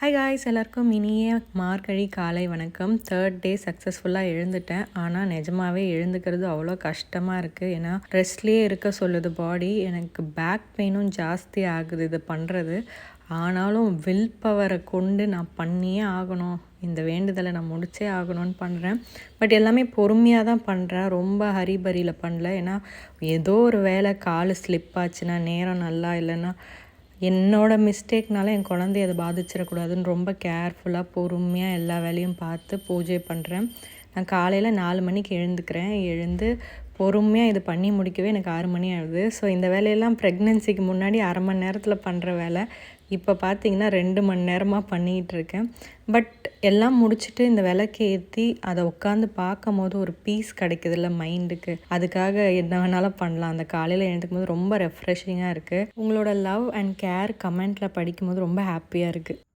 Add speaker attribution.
Speaker 1: Hi guys, எல்லாருக்கும் இனிய மார்கழி காலை வணக்கம். 3rd டே சக்ஸஸ்ஃபுல்லாக எழுந்துட்டேன். ஆனால் நிஜமாவே எழுந்துக்கிறது அவ்வளோ கஷ்டமாக இருக்குது. ஏன்னா ரெஸ்ட்லேயே இருக்க சொல்லுது பாடி. எனக்கு பேக் பெயினும் ஜாஸ்தி ஆகுது இது பண்ணுறது. ஆனாலும் வில் பவரை கொண்டு நான் பண்ணியே ஆகணும், இந்த வேண்டுதலை நான் முடிச்சே ஆகணும்னு பண்ணுறேன். பட் எல்லாமே பொறுமையாக தான் பண்ணுறேன், ரொம்ப ஹரிபரியில் பண்ணல. ஏன்னா ஏதோ ஒரு வேலை கால் ஸ்லிப் ஆச்சுன்னா, நேரம் நல்லா இல்லைன்னா, என்னோடய மிஸ்டேக்னால என் குழந்தைய அதை பாதிச்சிடக்கூடாதுன்னு ரொம்ப கேர்ஃபுல்லாக பொறுமையாக எல்லா வேலையும் பார்த்து பூஜை பண்ணுறேன். நான் காலையில் 4 மணிக்கு எழுந்துக்கிறேன். எழுந்து பொறுமையாக இது பண்ணி முடிக்கவே எனக்கு 6 மணி ஆகுது. ஸோ இந்த வேலையெல்லாம் ப்ரெக்னென்சிக்கு முன்னாடி அரை மணி நேரத்தில் பண்ணுற வேலை இப்போ பார்த்திங்கன்னா 2 மணி நேரமாக பண்ணிகிட்ருக்கேன். பட் எல்லாம் முடிச்சுட்டு இந்த விளக்கு ஏற்றி அதை உட்காந்து பார்க்கும் போது ஒரு பீஸ் கிடைக்குதுல்ல மைண்டுக்கு, அதுக்காக என்ன வேணாலும் பண்ணலாம். அந்த காலையில் எழுந்துக்கும் போது ரொம்ப ரெஃப்ரெஷிங்காக இருக்குது. உங்களோட லவ் அண்ட் கேர் கமெண்ட்டில் படிக்கும்போது ரொம்ப ஹாப்பியாக இருக்குது.